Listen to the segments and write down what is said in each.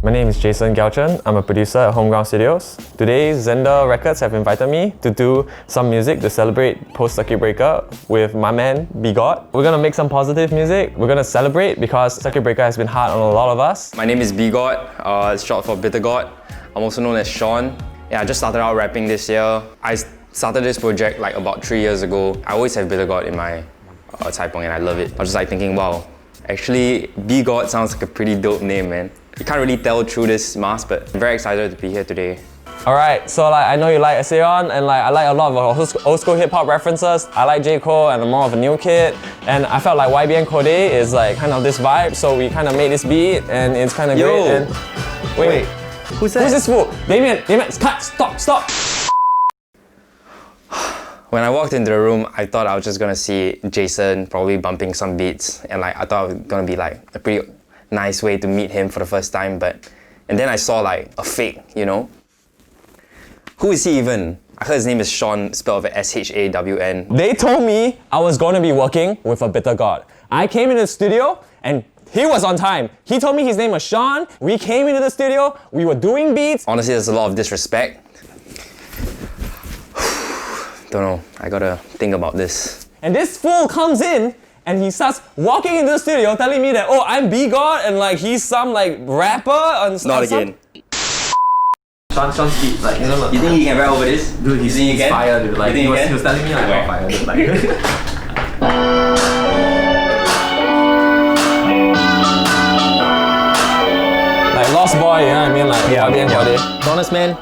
My name is Jason Gauchen. I'm a producer at Homeground Studios. Today, Zendyll Records have invited me to do some music to celebrate post-circuit breaker with my man, BGourd. We're gonna make some positive music. We're gonna celebrate because circuit breaker has been hard on a lot of us. My name is BGourd. It's short for Bitter God. I'm also known as Sean. Yeah, I just started out rapping this year. I started this project like about 3 years ago. I always have Bitter God in my Taipong and I love it. I was just like thinking, wow, actually BGourd sounds like a pretty dope name, man. You can't really tell through this mask, but I'm very excited to be here today. Alright, so like I know you like Seon and like I like a lot of old school hip hop references. I like J. Cole and I'm more of a new kid. And I felt like YBN Code is like kind of this vibe, so we kind of made this beat and it's kind of great. And wait. Who's this fool? Damian, cut, stop. When I walked into the room, I thought I was just gonna see Jason probably bumping some beats and like I thought it was gonna be like a pretty nice way to meet him for the first time, and then I saw like a fake, you know? Who is he even? I heard his name is Sean, spelled with S-H-A-W-N. They told me I was going to be working with a bitter god. I came into the studio and he was on time. He told me his name was Sean. We came into the studio, we were doing beats. Honestly, there's a lot of disrespect. Don't know, I gotta think about this. And this fool comes in and he starts walking into the studio telling me that, oh, I'm BGourd and like he's some like rapper and stuff. Not again. Sean's beat, like, you think he can rap over this? Dude, he's fire, dude. Like, he was telling me like, oh, fire, dude. Like, like Lost Boy, you know what I mean? Like, yeah. Honest man,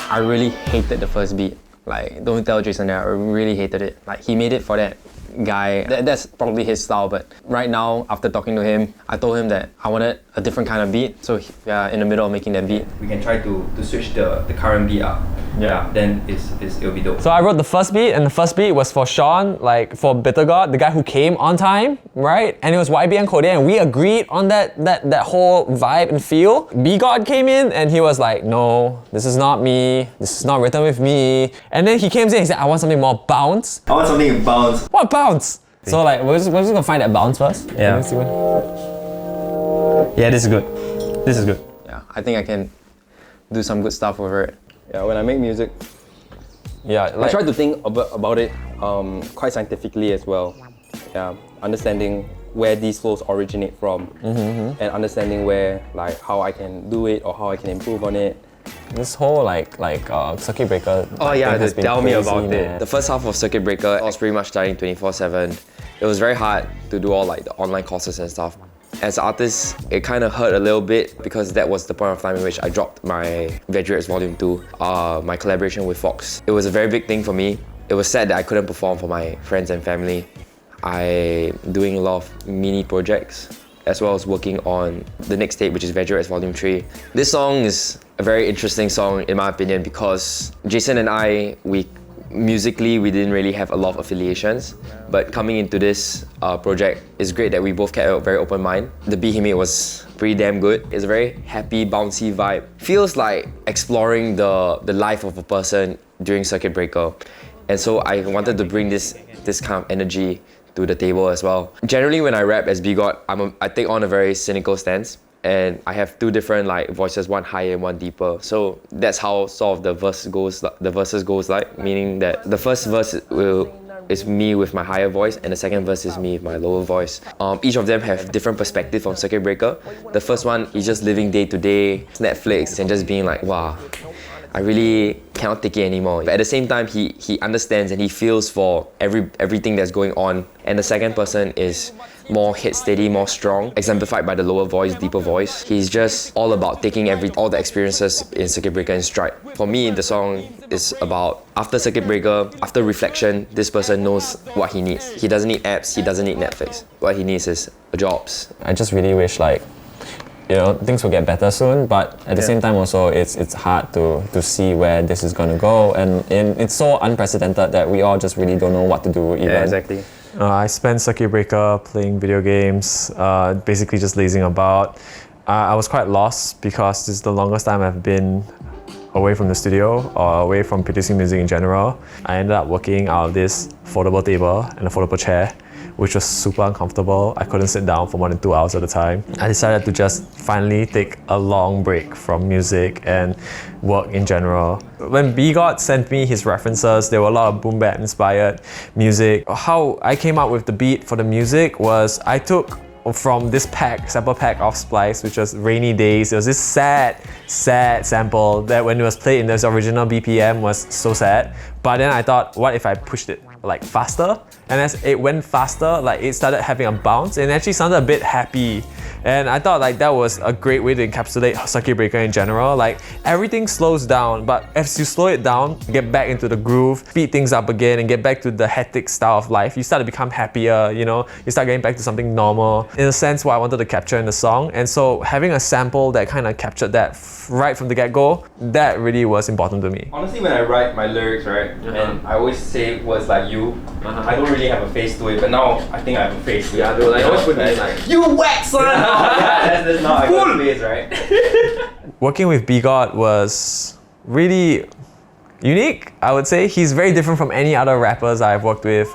I really hated the first beat. Like, don't tell Jason that, I really hated it. Like, he made it for that guy. That's probably his style, but right now, after talking to him, I told him that I wanted a different kind of beat. So in the middle of making that beat, we can try to switch the current beat up. Yeah, then it'll be dope. So I wrote the first beat, and the first beat was for Sean, like for Bitter God, the guy who came on time, right? And it was YBN Code, and we agreed on that whole vibe and feel. BGourd came in, and he was like, no, this is not me. This is not written with me. And then he came in and he said, I want something more bounce. I want something bounce. What bounce? So like, we're just gonna find that bounce first. Yeah. Yeah, this is good. This is good. Yeah, I think I can do some good stuff over it. Yeah, when I make music, I try to think about it quite scientifically as well. Yeah, understanding where these flows originate from, and understanding where, like, how I can do it or how I can improve on it. This whole circuit breaker. Oh yeah, has been tell me crazy, about man. it. The first half of circuit breaker, I was pretty much studying 24/7. It was very hard to do all like the online courses and stuff. As an artist, it kind of hurt a little bit because that was the point of time in which I dropped my BGourd Volume 2, my collaboration with FAUXE. It was a very big thing for me. It was sad that I couldn't perform for my friends and family. I'm doing a lot of mini projects as well as working on the next tape, which is BGourd Volume 3. This song is a very interesting song in my opinion because Jason and I, musically, we didn't really have a lot of affiliations, but coming into this project, it's great that we both kept a very open mind. The beat he made was pretty damn good. It's a very happy, bouncy vibe. Feels like exploring the life of a person during circuit breaker. And so I wanted to bring this kind of energy to the table as well. Generally, when I rap as BGourd, I take on a very cynical stance. And I have two different like voices, one higher and one deeper. So that's how sort of the verses goes like, meaning that the first verse is me with my higher voice and the second verse is me with my lower voice. Each of them have different perspective on circuit breaker. The first one is just living day to day, Netflix, and just being like, wow, I really cannot take it anymore. But at the same time, he understands and he feels for everything that's going on. And the second person is more head steady, more strong, exemplified by the lower voice, deeper voice. He's just all about taking all the experiences in Circuit Breaker in stride. For me, the song is about after Circuit Breaker, after reflection, this person knows what he needs. He doesn't need apps, he doesn't need Netflix. What he needs is jobs. I just really wish things will get better soon, but at the same time also it's hard to see where this is gonna go, and it's so unprecedented that we all just really don't know what to do even. Yeah, exactly. I spent Circuit Breaker playing video games, basically just lazing about. I was quite lost because this is the longest time I've been away from the studio or away from producing music in general. I ended up working out of this foldable table and a foldable chair, which was super uncomfortable. I couldn't sit down for more than 2 hours at a time. I decided to just finally take a long break from music and work in general. When BGourd sent me his references, there were a lot of boom bap inspired music. How I came up with the beat for the music was I took from this sample pack of Splice, which was Rainy Days. It was this sad sample that when it was played in this original BPM was so sad. But then I thought, what if I pushed it like faster? And as it went faster, like it started having a bounce and it actually sounded a bit happy. And I thought like that was a great way to encapsulate Circuit Breaker in general. Like everything slows down, but as you slow it down, get back into the groove, speed things up again and get back to the hectic style of life, you start to become happier, you start getting back to something normal. In a sense, what I wanted to capture in the song. And so having a sample that kind of captured that right from the get-go, that really was important to me. Honestly, when I write my lyrics, right, and I always say words like you, I don't really have a face to it, but now I think I have a face to it. Yeah, dude, like, always put me like, you whack, son! Yeah, that's not a good face, right? Working with BGourd was really unique, I would say. He's very different from any other rappers I've worked with.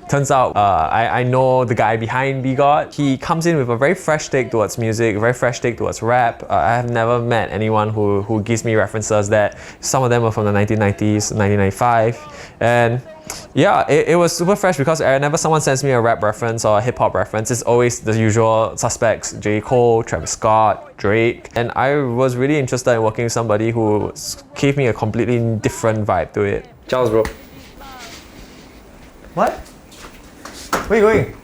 Turns out I know the guy behind BGourd. He comes in with a very fresh take towards music, a very fresh take towards rap. I have never met anyone who gives me references that some of them are from the 1990s, 1995. And yeah, it was super fresh because whenever someone sends me a rap reference or a hip-hop reference, it's always the usual suspects: J. Cole, Travis Scott, Drake. And I was really interested in working with somebody who gave me a completely different vibe to it. Charles, bro. What? Where are you going?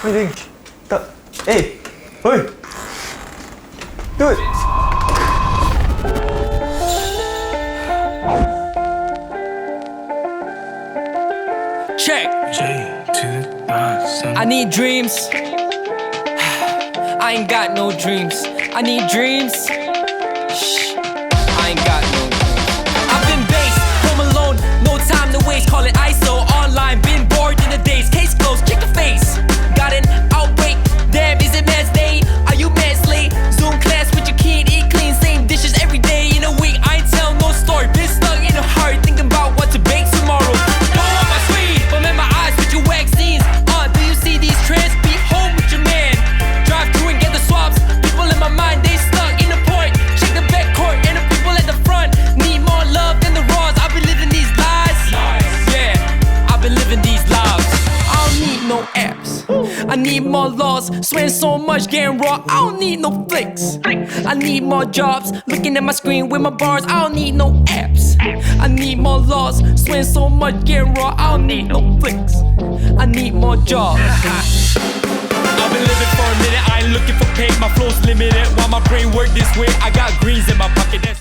What are you doing? Hey! Oi! Dude! Check. I need dreams. I ain't got no dreams. I need dreams. Shh. I ain't got no dreams. I've been based, home alone, no time to waste. Call it ISO, online, been bored in the days. Case closed, check the face. Got an outbreak. Damn, is it man's day? Are you man's late? Zoom class with your kid, eat clean, same dishes every day in a week. I ain't tell no story. Been stuck in a hurry, thinking about what to bake tomorrow. I need more laws, sweating so much, getting raw. I don't need no flicks. I need more jobs, looking at my screen with my bars. I don't need no apps. I need more laws, sweating so much, getting raw. I don't need no flicks. I need more jobs. I've been living for a minute, I ain't looking for pay. My flow's limited, while my brain work this way. I got greens in my pocket.